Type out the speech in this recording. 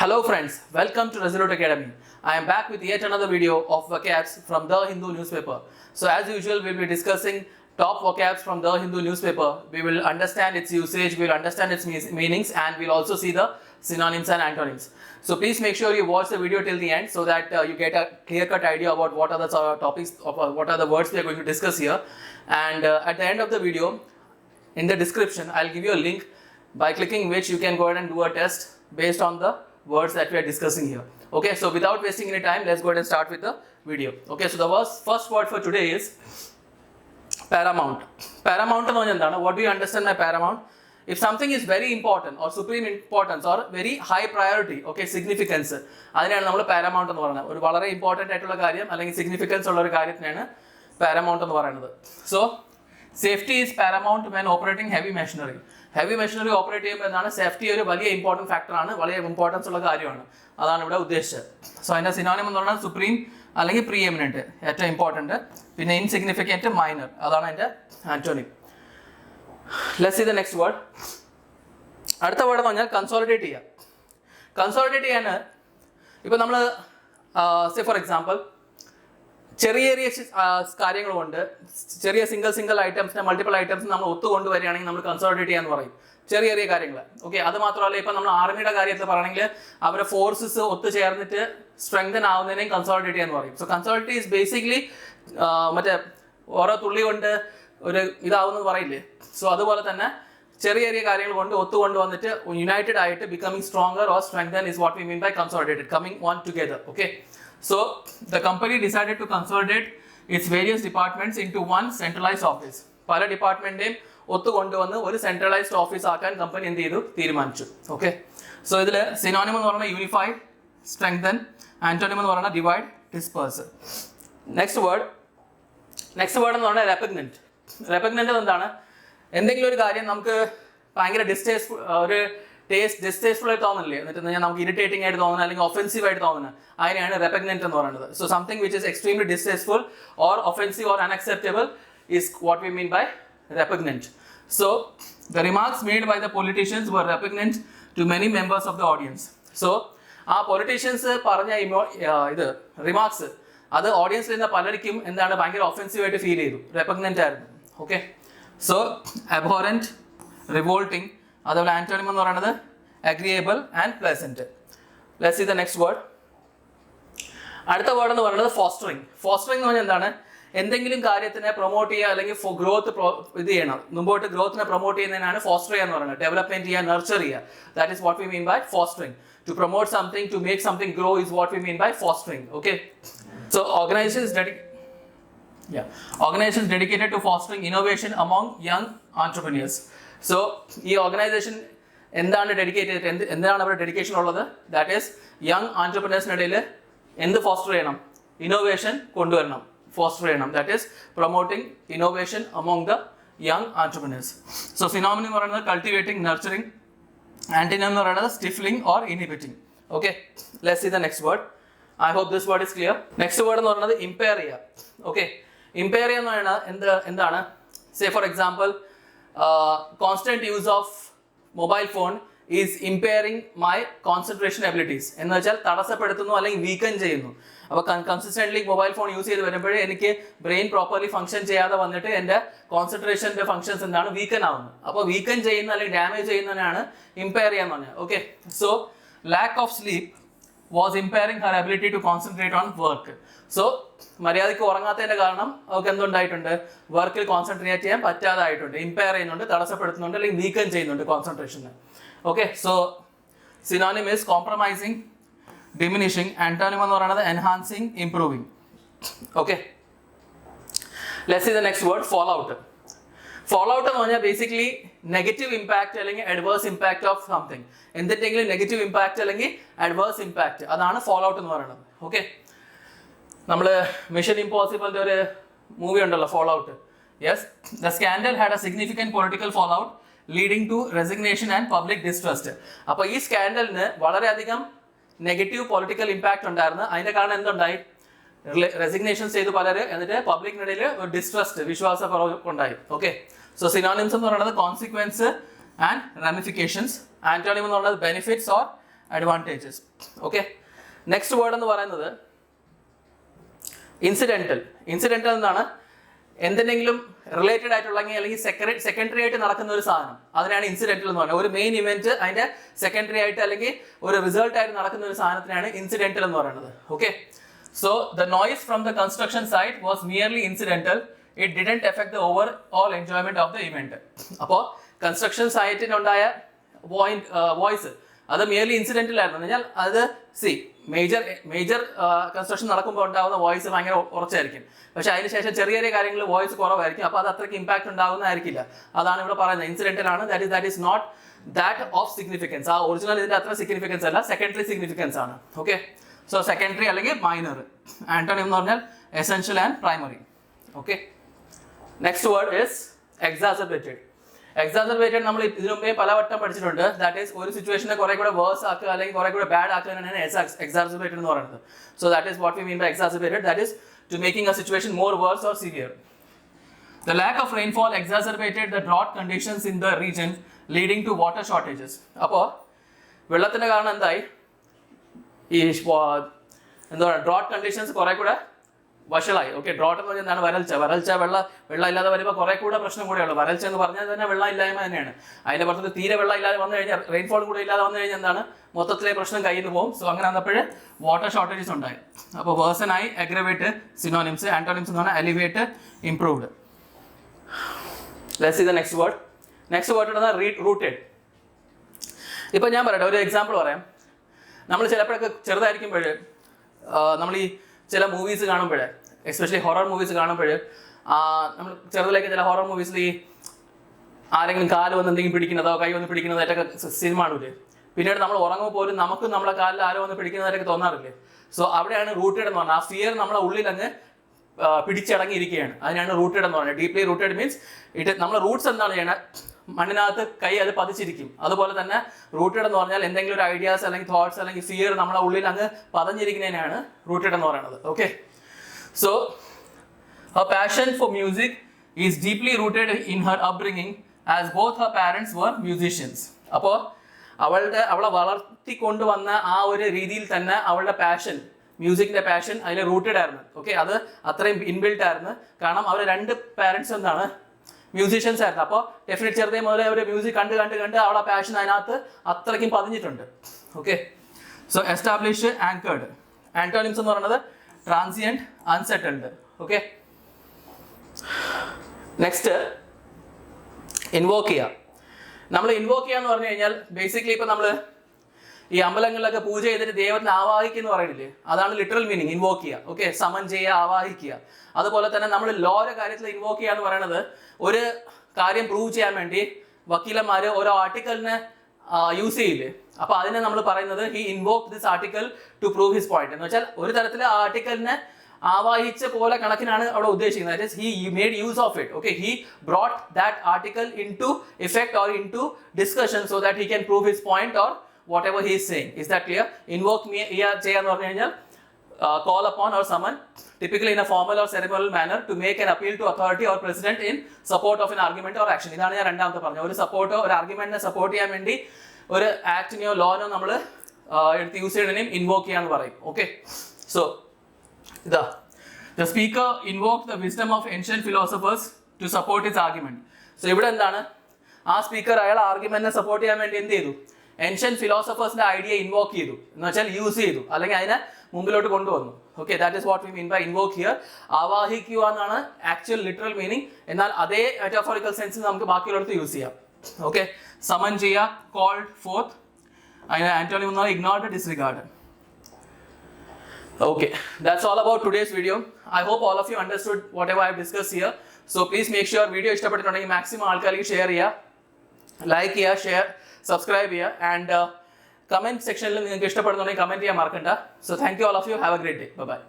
Hello friends, welcome to Resolute Academy. I am back with yet another video of vocabs from The Hindu newspaper. So as usual, we will be discussing top vocabs from The Hindu newspaper. We will understand its usage, we will understand its meanings, and we will also see the synonyms and antonyms. So please make sure you watch the video till the end so that you get a clear-cut idea about what are the topics, what are the words we are going to discuss here. And at the end of the video, in the description, I'll give you a link by clicking which you can go ahead and do a test based on the words that we are discussing here. Okay, so without wasting any time, let's go ahead and start with the video. Okay, so the first word for today is paramount. Paramount എന്ന് പറഞ്ഞാൽ എന്താണ്? What do you understand by paramount? If something is very important or supreme importance or very high priority, okay, significance, അതിനെയാണ് നമ്മൾ paramount എന്ന് പറയുന്നത്. ഒരു വളരെ important ആയിട്ടുള്ള കാര്യം അല്ലെങ്കിൽ സിഗ്നിഫിക്കൻസ് ഉള്ള ഒരു കാര്യത്തിനാണ് paramount എന്ന് പറയുന്നത്. So safety is paramount when operating heavy machinery. Heavy machinery operate ചെയ്യുമ്പോൾ എന്താണ് സേഫ്റ്റി ഒരു വലിയ ഇമ്പോർട്ടൻറ്റ് ഫാക്ടറാണ്, വലിയ ഇമ്പോർട്ടൻസ് ഉള്ള കാര്യമാണ്. അതാണ് ഇവിടെ ഉദ്ദേശിച്ചത്. സോ അതിൻ്റെ സിനോണിം എന്ന് പറഞ്ഞാൽ സുപ്രീം അല്ലെങ്കിൽ പ്രീ എമിനൻറ്റ്, ഏറ്റവും ഇമ്പോർട്ടൻറ്റ്. പിന്നെ ഇൻസിഗ്നിഫിക്കൻറ്റ്, മൈനർ, അതാണ് അതിൻ്റെ antonym. Let's see the next word. അടുത്ത വേർഡ് എന്ന് പറഞ്ഞാൽ കൺസോളിഡേറ്റ് ചെയ്യുക. കൺസോളിഡേറ്റ് ചെയ്യാൻ ഇപ്പോൾ നമ്മൾ ഫോർ എക്സാമ്പിൾ ചെറിയ ചെറിയ കാര്യങ്ങൾ കൊണ്ട് ചെറിയ സിംഗിൾ ഐറ്റംസിനെ മൾട്ടിപ്പിൾ ഐറ്റംസ് നമ്മൾ ഒത്തുകൊണ്ടുവരികയാണെങ്കിൽ നമ്മൾ കൺസോളിഡേറ്റ് ചെയ്യാന്ന് പറയും. ചെറിയ ചെറിയ കാര്യങ്ങൾ. ഓക്കെ, അത് മാത്രമല്ല ഇപ്പം നമ്മൾ ആർമിയുടെ കാര്യത്തിൽ പറയണമെങ്കിൽ അവരുടെ ഫോഴ്സസ് ഒത്തുചേർന്നിട്ട് സ്ട്രെങ്തൻ ആവുന്നതിനെയും കൺസോളിഡേറ്റ് ചെയ്യാന്ന് പറയും. സോ കൺസോളിഡേറ്റ് ഈസ് ബേസിക്കലി മറ്റേ ഓരോ തുള്ളി കൊണ്ട് ഒരു ഇതാവുന്നത് പറയില്ലേ. സോ അതുപോലെ തന്നെ ചെറിയ ചെറിയ കാര്യങ്ങൾ കൊണ്ട് ഒത്തുകൊണ്ട് വന്നിട്ട് യുണൈറ്റഡ് ആയിട്ട് becoming stronger or strengthen is what we mean by consolidated, coming one together. Okay, so the company decided to consolidate its various departments into one centralized office. പല ഡിപ്പാർട്ട്മെന്റിനെയും ഒത്തുകൊണ്ടുവന്ന് ഒരു സെൻട്രലൈസ്ഡ് ഓഫീസ് ആക്കാൻ കമ്പനി എന്ത് ചെയ്തു, തീരുമാനിച്ചു. Okay, so ഇതിൽ synonym എന്ന് പറയുന്നത് unify, strengthen, antonym എന്ന് പറയുന്നത് ഡിവൈഡ്, ഡിസ്പേഴ്സ്. നെക്സ്റ്റ് വേർഡ് എന്ന് പറഞ്ഞാൽ റെപ്പഗ്നന്റ്. റെപ്പഗ്നന്റ് എന്താണ്? എന്തെങ്കിലും ഒരു കാര്യം നമുക്ക് ഭയങ്കര ഡിസ്റ്റേസ്റ്റ്ഫുൾ ആയിട്ട് തോന്നുന്നില്ലേ, എന്നിട്ട് നമുക്ക് ഇറിറ്റേറ്റിംഗ് ആയിട്ട് തോന്നുന്നത് അല്ലെങ്കിൽ ഒഫെൻസീവ് ആയിട്ട് തോന്നുന്നത്, അതിനെയാണ് റെപ്പഗ്നന്റ് എന്ന് പറയുന്നത്. So something which is extremely ഡിസ്റ്റേസ്റ്റ്ഫുൾ or offensive or unacceptable is what we mean by repugnant. So the remarks made by the politicians were repugnant to many members of the audience. So ആ politicians പറഞ്ഞ ഇത് remarks അത് ഓഡിയൻസിൽ നിന്ന് പലർക്കും എന്താണ് ഭയങ്കര offensive ആയിട്ട് feel ചെയ്തു, റെപ്പഗ്നന്റ് ആയിരുന്നു. Okay, so abhorrent, revolting. അതുപോലെ ആന്റോണിം എന്ന് പറയുന്നത് agreeable and pleasant. Let's see the next word. അടുത്ത വേർഡ് എന്ന് പറയുന്നത് ഫോസ്റ്ററിങ്. ഫോസ്റ്ററിങ് എന്ന് പറഞ്ഞാൽ എന്താണ്? എന്തെങ്കിലും കാര്യത്തിനെ പ്രൊമോട്ട് ചെയ്യുക അല്ലെങ്കിൽ ഗ്രോത്ത് ഇത് ചെയ്യണം, മുമ്പോട്ട് ഗ്രോത്തിനെ പ്രൊമോട്ട് ചെയ്യുന്നതിനാണ് ഫോസ്റ്റർ ചെയ്യുക എന്ന് പറയുന്നത്. ഡെവലപ്മെന്റ് ചെയ്യുക, നർച്ചർ ചെയ്യുക. That is what we mean by fostering. To promote something, to make something grow is what we mean by fostering. Okay, so organisations dedicated to fostering innovation among young entrepreneurs. So ഈ organisation എന്താണ് എന്താണ് അവരുടെ dedication ഉള്ളത്? That is young ആന്റർപ്രനേഴ്സിനിടയിൽ എന്ത് foster ചെയ്യണം? Innovation കൊണ്ടുവരണം, foster ചെയ്യണം. That is promoting innovation among the young entrepreneurs. So synonym എന്ന് പറയുന്നത് കൾട്ടിവേറ്റിംഗ്, നർച്ചറിംഗ്. ആന്റിനം എന്ന് പറയുന്നത് stifling or inhibiting. Okay, let's see the next word. I hope this word is clear. Next word എന്ന് പറയുന്നത് impair ചെയ്യുക. Okay, impair ചെയ്യുക എന്ന് പറയുന്നത് എന്താണ്? Say for example constant use of mobile phone is impairing my concentration abilities. എന്ന് വെച്ചാൽ തടസ്സപ്പെടുത്തുന്നു അല്ലെങ്കിൽ വീക്കൻ ചെയ്യുന്നു. അപ്പോൾ കൺസിസ്റ്റൻ്റ്ലി മൊബൈൽ ഫോൺ യൂസ് ചെയ്ത് വരുമ്പോഴേ എനിക്ക് ബ്രെയിൻ പ്രോപ്പർലി ഫംഗ്ഷൻ ചെയ്യാതെ വന്നിട്ട് എൻ്റെ കോൺസെൻട്രേഷൻ്റെ ഫംഗ്ഷൻസ് എന്താണ് വീക്കൻ ആവുന്നത്. അപ്പോൾ വീക്കൻ ചെയ്യുന്ന അല്ലെങ്കിൽ ഡാമേജ് ചെയ്യുന്നതിനാണ് ഇമ്പയർ ചെയ്യാന്ന് പറഞ്ഞത്. Okay, so lack of sleep was impairing her ability to concentrate on work. So മര്യാദയ്ക്ക് ഉറങ്ങാത്തതിൻ്റെ കാരണം അവർക്ക് എന്തുണ്ടായിട്ടുണ്ട്? വർക്കിൽ കോൺസെൻട്രേറ്റ് ചെയ്യാൻ പറ്റാതായിട്ടുണ്ട്, ഇമ്പയർ ചെയ്യുന്നുണ്ട്, തടസ്സപ്പെടുത്തുന്നുണ്ട് അല്ലെങ്കിൽ വീക്കൻ ചെയ്യുന്നുണ്ട് കോൺസെൻട്രേഷന്. Okay, so synonym is compromising, diminishing. Antonym എന്ന് പറയുന്നത് enhancing, improving. Okay, let's see the next word, fallout. Fallout എന്ന് പറഞ്ഞാൽ ബേസിക്കലി നെഗറ്റീവ് ഇമ്പാക്ട് അല്ലെങ്കിൽ അഡ്വേഴ്സ് ഇമ്പാക്ട് ഓഫ് സംതിങ്. എന്തിൻ്റെങ്കിലും നെഗറ്റീവ് ഇമ്പാക്ട് അല്ലെങ്കിൽ അഡ്വേഴ്സ് ഇമ്പാക്ട്, അതാണ് ഫോൾ ഔട്ട് എന്ന് പറയുന്നത്. ഓക്കെ, നമ്മൾ മിഷൻ ഇമ്പോസിബിളിൻ്റെ ഒരു മൂവി ഉണ്ടല്ലോ, fallout. Yes, the scandal had a significant political fallout leading to resignation and public distrust. അപ്പോൾ ഈ സ്കാൻഡലിന് വളരെയധികം നെഗറ്റീവ് പൊളിറ്റിക്കൽ ഇമ്പാക്ട് ഉണ്ടായിരുന്നു. അതിൻ്റെ കാരണം എന്തുണ്ടായി? റെസിഗ്നേഷൻ ചെയ്തു പലര്, എന്നിട്ട് പബ്ലിക്കിനിടയിൽ ഒരു ഡിസ്ട്രസ്റ്റ്, വിശ്വാസക്കുറവ് ഉണ്ടായി. ഓക്കെ, സോ സിനോണിംസ് എന്ന് പറയുന്നത് കോൺസിക്വൻസ് ആൻഡ് റമിഫിക്കേഷൻസ്. ആന്റോണിം എന്ന് പറയുന്നത് benefits or advantages. Okay. Next word എന്ന് പറയുന്നത് ഇൻസിഡന്റൽ. ഇൻസിഡന്റൽ എന്നാണ് എന്തെങ്കിലും റിലേറ്റഡ് ആയിട്ടുള്ള അല്ലെങ്കിൽ സെക്കൻഡറി ആയിട്ട് നടക്കുന്ന ഒരു സാധനം, അതിനാണ് ഇൻസിഡന്റൽ എന്ന് പറയുന്നത്. ഒരു മെയിൻ ഇവന്റ് അതിന്റെ സെക്കൻഡറി ആയിട്ട് അല്ലെങ്കിൽ ഒരു റിസൾട്ട് ആയിട്ട് നടക്കുന്ന ഒരു സാധനത്തിനാണ് ഇൻസിഡന്റൽ എന്ന് പറയുന്നത്. Okay, so the noise from the construction site was merely incidental. It didn't effect the over enjoyment of the event. അപ്പോൾ കൺസ്ട്രക്ഷൻ സൈറ്റിനുണ്ടായ വോയിസ് അത് മിയർലി ഇൻസിഡന്റൽ ആയിരുന്നു കഴിഞ്ഞാൽ അത് മേജർ കൺസ്ട്രക്ഷൻ നടക്കുമ്പോൾ ഉണ്ടാകുന്ന വോയിസ് ഭയങ്കര ഉറച്ചായിരിക്കും. പക്ഷെ അതിനുശേഷം ചെറിയ ചെറിയ കാര്യങ്ങളിൽ വോയിസ് കുറവായിരിക്കും. അപ്പോൾ അത് അത്രയ്ക്ക് ഇമ്പാക്ട് ഉണ്ടാകുന്നതായിരിക്കില്ല. അതാണ് ഇവിടെ പറയുന്നത്. ഇൻസിഡന്റൽ ആണ്. That is not that of significance. ആ ഒറിജിനൽ ഇതിന്റെ അത്ര സിഗ്നിഫിക്കൻസ് അല്ല, സെക്കൻഡറി സിഗ്നിഫിക്കൻസ് ആണ്. ഓക്കെ, സോ സെക്കൻഡറി അല്ലെങ്കിൽ മൈനർ. ആന്റോണിം എന്ന് പറഞ്ഞാൽ essential and primary. Okay, next word is exacerbated. Exacerbated നമ്മൾ ഇതിനു മുമ്പേ പലവട്ടം പഠിച്ചിട്ടുണ്ട്. ദാറ്റ് ഈസ് ഒരു സിറ്റുവേഷനെ കുറെ കൂടെ വേഴ്സ് ആക്കുക അല്ലെങ്കിൽ കുറെ കൂടെ ബാഡ് ആക്കുകയാണ് എക്സാസർബേറ്റഡ് എന്ന് പറയുന്നത്. So that is what we mean by exacerbated. That is to making a situation more worse or severe. The lack of rainfall exacerbated the drought conditions in the region, leading to water shortages. അപ്പോൾ വെള്ളത്തിന്റെ കാരണം എന്തായി? ഈ എന്താ പറയുക, drought conditions കുറെ കൂടെ വഷളായി. ഓക്കെ, ഡ്രോട്ട് എന്ന് പറഞ്ഞാൽ എന്താണ്? വരൾച്ച. വെള്ളം ഇല്ലാതെ വരുമ്പോൾ കുറെ കൂടെ പ്രശ്നം കൂടെയുള്ളൂ. വരൾച്ച എന്ന് പറഞ്ഞാൽ തന്നെ വെള്ളം ഇല്ലായ്മ തന്നെയാണ്. അതിന്റെ പുറത്ത് തീരെ വെള്ളം ഇല്ലാതെ വന്നു കഴിഞ്ഞാൽ, റെയിൻഫോൾ കൂടെ ഇല്ലാതെ വന്നു കഴിഞ്ഞാൽ എന്താണ്? മൊത്തത്തിലെ പ്രശ്നം കയ്യിൽ നിന്ന് പോകും. സോ അങ്ങനെ വന്നപ്പോൾ വാട്ടർ ഷോർട്ടേജസ് ഉണ്ടായി. അപ്പോൾ വേഴ്സൺ ആയി, അഗ്രവേറ്റ് സിനോണിംസ്. ആന്റോണിംസ് എന്ന് പറഞ്ഞാൽ elevate, improved. Let's see the next word. Next word എന്നാൽ റൂട്ടഡ്. ഇപ്പം ഞാൻ പറയട്ടെ, ഒരു എക്സാമ്പിൾ പറയാം. നമ്മൾ ചിലപ്പോഴൊക്കെ ചെറുതായിരിക്കുമ്പോൾ നമ്മൾ ഈ ചില മൂവീസ് കാണുമ്പോൾ, എസ്പെഷ്യലി ഹൊറർ മൂവീസ് കാണുമ്പോൾ, നമ്മൾ ചെറുതിലേക്ക് ചില ഹൊറർ മൂവീസിൽ ഈ ആരെങ്കിലും കാല് വന്ന് എന്തെങ്കിലും പിടിക്കുന്നതോ കൈ വന്ന് പിടിക്കുന്നതായിട്ടൊക്കെ സിനിമ കാണൂലേ. പിന്നീട് നമ്മൾ ഉറങ്ങുമ്പോൾ പോലും നമുക്കും നമ്മളെ കാലിൽ ആരോ വന്ന് പിടിക്കുന്നതായിട്ടൊക്കെ തോന്നാറില്ലേ. സോ അവിടെയാണ് റൂട്ടഡ് എന്ന് പറഞ്ഞാൽ ആ ഫിയർ നമ്മളെ ഉള്ളിൽ അങ്ങ് പിടിച്ചടങ്ങിയിരിക്കുകയാണ്. അതിനാണ് റൂട്ടഡ് എന്ന് പറയുന്നത്. ഡീപ്ലി റൂട്ടഡ് മീൻസ് നമ്മളെ റൂട്ട്സ് എന്താണ് ചെയ്യണത്? മണ്ണിനകത്ത് കൈ അത് പതിച്ചിരിക്കും. അതുപോലെ തന്നെ റൂട്ടഡ് എന്ന് പറഞ്ഞാൽ എന്തെങ്കിലും ഒരു ഐഡിയാസ് അല്ലെങ്കിൽ തോട്ട്സ് അല്ലെങ്കിൽ ഫിയർ നമ്മളെ ഉള്ളിൽ അങ്ങ് പതഞ്ഞിരിക്കുന്നതിനാണ് റൂട്ടഡ് എന്ന് പറയുന്നത്. Okay, so her passion for music is deeply rooted in her upbringing as both her parents were musicians. അപ്പോൾ അവളെ വളർത്തിക്കൊണ്ടുവന്ന ആ ഒരു രീതിയിൽ തന്നെ അവളുടെ പാഷൻ, മ്യൂസിക്കിന്റെ പാഷൻ അതിൽ റൂട്ടഡ് ആയിരുന്നു. ഓക്കെ, അത് അത്രയും ഇൻബിൽട്ട് ആയിരുന്നു. കാരണം അവരുടെ രണ്ട് പാരൻസ് എന്താണ്? മ്യൂസീഷ്യൻസ് ആയിരുന്നു. അപ്പോൾ ഡെഫിനറ്റ് ചെറുതേ മുതലേ ഒരു മ്യൂസിക് കണ്ട് അവളെ പാഷൻ അതിനകത്ത് അത്രയ്ക്കും പതിഞ്ഞിട്ടുണ്ട്. Okay, so establish, anchored. Antonyms എന്ന് പറയുന്നത് transient, unsettled. Okay, next invoke ചെയ്യുക. നമ്മൾ ഇൻവോക്ക് ചെയ്യുക എന്ന് പറഞ്ഞു കഴിഞ്ഞാൽ ബേസിക്കലി ഇപ്പം നമ്മൾ ഈ അമ്പലങ്ങളിലൊക്കെ പൂജ ചെയ്തിട്ട് ദൈവത്തിനെ ആവാഹിക്കുക എന്ന് പറയുന്നില്ലേ, അതാണ് ലിറ്ററൽ മീനിങ് ഇൻവോക്ക് ചെയ്യുക. ഓക്കെ, സമൻ ചെയ്യുക, ആവാഹിക്കുക. അതുപോലെ തന്നെ നമ്മൾ ലോയുടെ കാര്യത്തിൽ ഇൻവോക്ക് ചെയ്യുക എന്ന് പറയുന്നത് ഒരു കാര്യം പ്രൂവ് ചെയ്യാൻ വേണ്ടി വക്കീലന്മാർ ഓരോ ആർട്ടിക്കലിനെ യൂസ് ചെയ്യില്ലേ. അപ്പോൾ അതിനെ നമ്മൾ പറയുന്നത് he invoke this article to prove his point എന്ന് വെച്ചാൽ ഒരു തരത്തിൽ ആ ആർട്ടിക്കലിനെ ആവാഹിച്ച പോലെ കണക്കിനാണ് അവിടെ ഉദ്ദേശിക്കുന്നത്. That is he made use of it. Okay, he brought that article into effect or into discussion so that he can prove his point or whatever he is saying. Is that clear? Invoke me ചെയ്യാന്ന് പറഞ്ഞു കഴിഞ്ഞാൽ call upon or summon, typically in a formal or ceremonial manner, to make an appeal to authority or president in support of an argument or action. ഇതാണ് ഞാൻ രണ്ടാമത്തെ പറഞ്ഞത്. ഒരു സപ്പോർട്ടോ ഒരു ആർഗ്യുമെന്റിനെ support ചെയ്യാൻ വേണ്ടി ഒരു ആക്ടിനെയോ ലോനോ നമ്മൾ എടുത്ത് യൂസ് ചെയ്യണതിനെയും ഇൻവോക്ക് ചെയ്യാന്ന് പറയും. ഓക്കെ, സോ ഇതാ the speaker invoked the wisdom of ancient philosophers to support his argument. So ഇവിടെ എന്താണ്? ആ സ്പീക്കർ അയാൾ ആർഗ്യുമെന്റിനെ സപ്പോർട്ട് ചെയ്യാൻ വേണ്ടി എന്ത് ചെയ്തു? ഏൻഷ്യന്റ് ഫിലോസഫേഴ്സിന്റെ ഐഡിയ ഇൻവോക്ക് ചെയ്തു എന്ന് വെച്ചാൽ യൂസ് ചെയ്തു, അല്ലെങ്കിൽ അതിനെ മുമ്പിലോട്ട് കൊണ്ടുവന്നു. Okay, that is what we mean by invoke here. ആവാഹിക്കുക എന്നാണ് ആക്ച്വൽ ലിറ്ററൽ മീനിങ്. എന്നാൽ അതേ മെറ്റാഫോറിക്കൽ സെൻസിൽ നമുക്ക് ബാക്കിയുള്ളടത്ത് യൂസ് ചെയ്യാം. ഓക്കെ, സമൻ ചെയ്യുക, കോൾഡ് ഫോർത്ത്. അതിന് ആന്റോണിം എന്ന് പറഞ്ഞാൽ ignored, disregard. Okay, that's all about today's video. I hope all of you understood whatever I have discussed here. So please make sure video ഇഷ്ടപ്പെട്ടിട്ടുണ്ടെങ്കിൽ maximum ആൾക്കാർക്ക് ഷെയർ ചെയ്യുക, like ചെയ്യുക, share, subscribe ചെയ്യുക, and comment സെക്ഷനിൽ നിങ്ങൾക്ക് ഇഷ്ടപ്പെടുന്നുണ്ടെങ്കിൽ comment ചെയ്യാൻ മറക്കണ്ട. So thank you all of you. Have a great day. Bye bye.